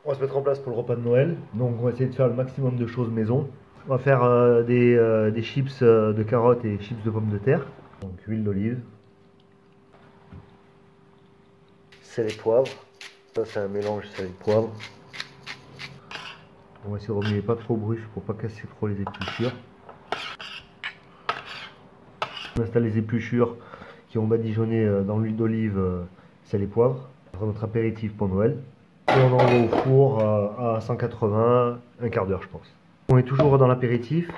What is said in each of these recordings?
On va se mettre en place pour le repas de Noël. Donc on va essayer de faire le maximum de choses maison. On va faire des chips de carottes et chips de pommes de terre. Donc huile d'olive, sel et poivre. Ça c'est un mélange sel et poivre. On va essayer de remuer pas trop brusque pour pas casser trop les épluchures. On installe les épluchures qui ont badigeonné dans l'huile d'olive, sel et poivre. On fera notre apéritif pour Noël. Et on envoie au four à 180, un quart d'heure je pense. On est toujours dans l'apéritif.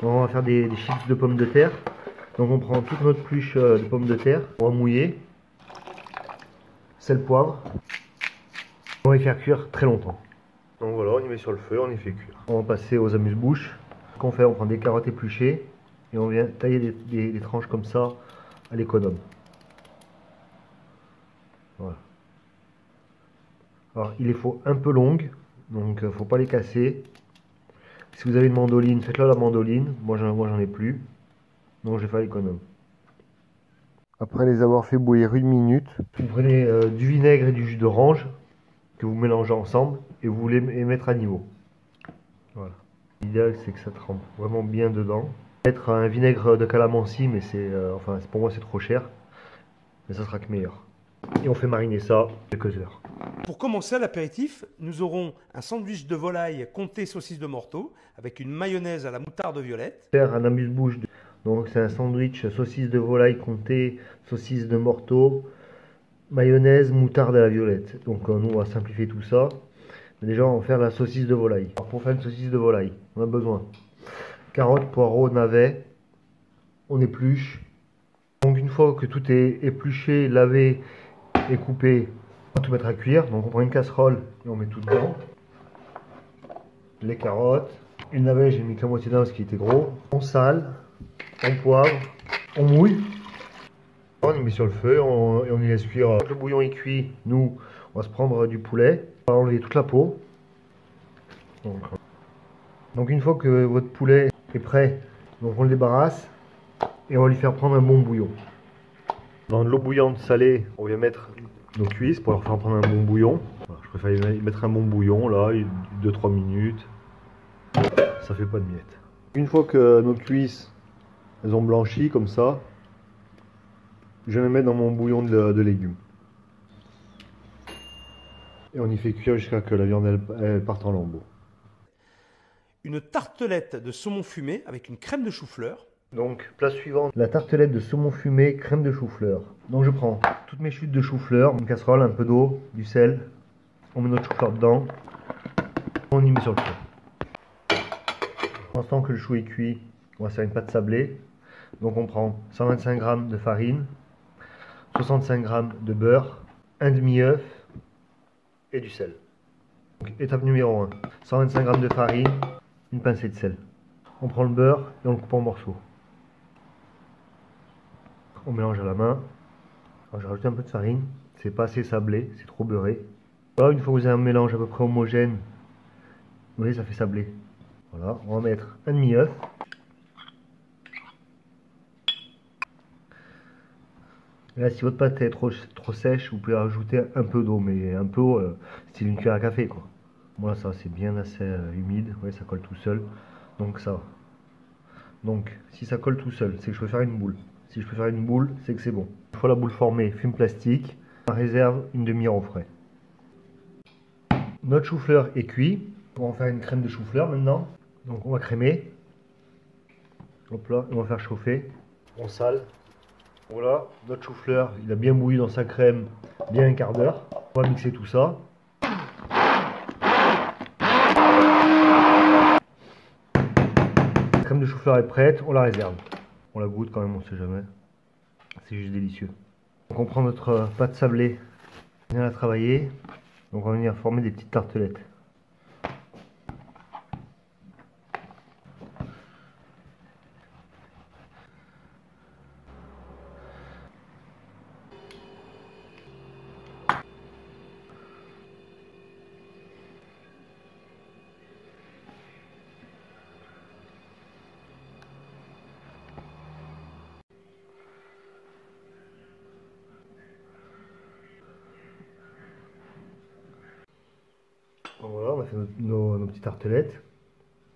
On va faire des chips de pommes de terre. Donc on prend toute notre pluche de pommes de terre. On va mouiller. Sel, poivre. On va les faire cuire très longtemps. Donc voilà, on y met sur le feu, on les fait cuire. On va passer aux amuse-bouches. Ce qu'on fait, on prend des carottes épluchées et on vient tailler des tranches comme ça à l'économe. Voilà. Alors il les faut un peu longues, donc faut pas les casser. Si vous avez une mandoline, faites-le à la mandoline. Moi j'en ai plus, donc je vais faire l'économe. Après les avoir fait bouillir 1 minute, vous prenez du vinaigre et du jus d'orange que vous mélangez ensemble et vous les mettre à niveau. Voilà. L'idéal c'est que ça trempe vraiment bien dedans. Mettre un vinaigre de calamansi, mais enfin pour moi c'est trop cher, mais ça sera que meilleur. Et on fait mariner ça quelques heures. Pour commencer à l'apéritif, nous aurons un sandwich de volaille comté saucisse de morteau avec une mayonnaise à la moutarde violette. Faire un amuse-bouche. Donc c'est un sandwich saucisse de volaille comté, saucisse de morteau, mayonnaise, moutarde à la violette. Donc nous on va simplifier tout ça. Mais déjà on va faire la saucisse de volaille. Alors, pour faire une saucisse de volaille, on a besoin carottes, poireaux, navets. On épluche. Donc une fois que tout est épluché, lavé et coupé, on va tout mettre à cuire. Donc on prend une casserole et on met tout dedans. Les carottes. Et le navet, j'ai mis que la moitié d'un parce qu'il était gros. On sale, on poivre, on mouille. On y met sur le feu et on y laisse cuire. Quand le bouillon est cuit, nous, on va se prendre du poulet. On va enlever toute la peau. Donc une fois que votre poulet est prêt, donc on le débarrasse et on va lui faire prendre un bon bouillon. Dans de l'eau bouillante salée, on vient mettre nos cuisses pour leur faire prendre un bon bouillon. Voilà, je préfère y mettre un bon bouillon là, 2-3 minutes. Ça fait pas de miettes. Une fois que nos cuisses elles ont blanchi comme ça, je vais les mettre dans mon bouillon de légumes. Et on y fait cuire jusqu'à ce que la viande elle parte en lambeaux. Une tartelette de saumon fumé avec une crème de chou-fleur. Donc, plat suivant, la tartelette de saumon fumé, crème de chou-fleur. Donc je prends toutes mes chutes de chou-fleur, une casserole, un peu d'eau, du sel. On met notre chou-fleur dedans. On y met sur le feu. Pendant ce temps que le chou est cuit, on va faire une pâte sablée. Donc on prend 125 g de farine, 65 g de beurre, un demi-œuf et du sel. Donc, étape numéro 1, 125 g de farine, une pincée de sel. On prend le beurre et on le coupe en morceaux. On mélange à la main. Alors, je rajoute un peu de farine, c'est pas assez sablé, c'est trop beurré. Là, une fois que vous avez un mélange à peu près homogène, vous voyez, ça fait sablé. Voilà, on va mettre un demi-œuf. Là, si votre pâte est trop sèche, vous pouvez rajouter un peu d'eau, mais un peu style une cuillère à café, quoi. Moi, ça, c'est bien assez humide. Ouais, ça colle tout seul. Donc, ça va. Donc, si ça colle tout seul, c'est que je peux faire une boule. Si je peux faire une boule, c'est que c'est bon. Une fois la boule formée, film plastique, on réserve une demi-heure au frais. Notre chou-fleur est cuit. On va faire une crème de chou-fleur maintenant. Donc, on va crémer. Hop là, on va faire chauffer. On sale. Voilà, notre chou-fleur, il a bien bouilli dans sa crème, bien un quart d'heure. On va mixer tout ça. La crème de chou-fleur est prête, on la réserve. On la goûte quand même, on sait jamais. C'est juste délicieux. Donc on prend notre pâte sablée, on vient la travailler. Donc on va venir former des petites tartelettes. fait nos petites tartelettes.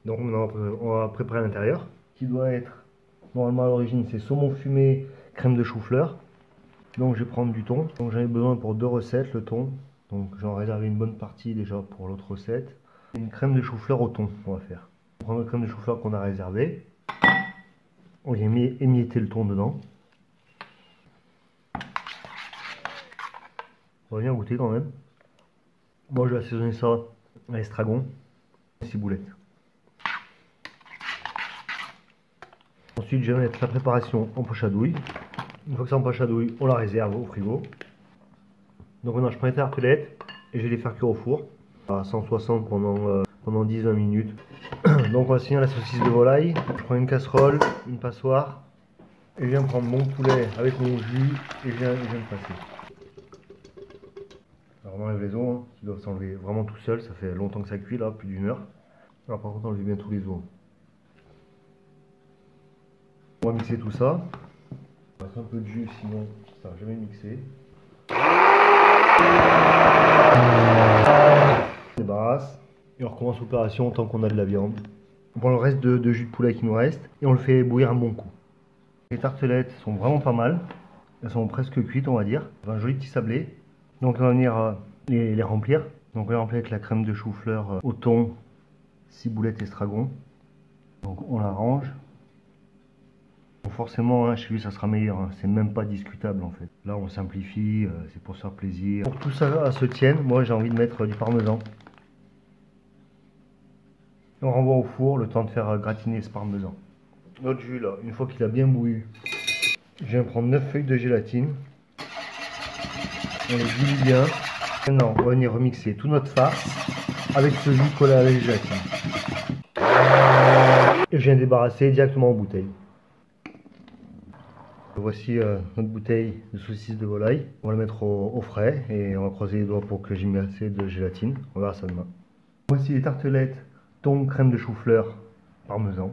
Donc on va préparer l'intérieur, qui doit être, normalement à l'origine, c'est saumon fumé, crème de chou-fleur. Donc je vais prendre du thon. Donc j'en ai besoin pour 2 recettes, le thon. Donc j'en réservé une bonne partie déjà pour l'autre recette. Une crème de chou-fleur au thon, on va faire. On prend la crème de chou-fleur qu'on a réservée. On vient émietter le thon dedans. On va bien goûter quand même. Moi je vais assaisonner ça à estragon et ciboulette. Ensuite je vais mettre la préparation en poche à douille. Une fois que c'est en poche à douille, on la réserve au frigo. Donc maintenant je prends les tartelettes et je vais les faire cuire au four à 160 pendant 10-20 minutes. Donc on va finir la saucisse de volaille. Je prends une casserole, une passoire et je viens prendre mon poulet avec mon jus et je viens le passer. Alors on enlève les os, hein, qui doivent s'enlever vraiment tout seul, ça fait longtemps que ça cuit là, plus d'1 heure. Alors par contre on enlève bien tous les os. On va mixer tout ça. On va mettre un peu de jus sinon ça va jamais mixer. On débarrasse et on recommence l'opération tant qu'on a de la viande. On prend le reste de jus de poulet qui nous reste et on le fait bouillir un bon coup. Les tartelettes sont vraiment pas mal. Elles sont presque cuites on va dire. Un joli petit sablé. Donc on va venir les remplir. Donc on va les remplir avec la crème de chou-fleur au thon, ciboulette et estragon. Donc on la range. Donc forcément hein, chez lui ça sera meilleur, hein. C'est même pas discutable en fait. Là on simplifie, c'est pour se faire plaisir. Pour que tout ça se tienne, moi j'ai envie de mettre du parmesan. Et on renvoie au four le temps de faire gratiner ce parmesan. Notre jus là, une fois qu'il a bien bouilli, je viens prendre 9 feuilles de gélatine. On les dilué bien. Maintenant, on va venir remixer tout notre farce avec ce jus collé à la gélatine. Et je viens débarrasser directement en bouteille. Voici notre bouteille de saucisse de volaille. On va la mettre au frais et on va croiser les doigts pour que j'ai mis assez de gélatine. On verra ça demain. Voici les tartelettes thon, crème de chou-fleur, parmesan.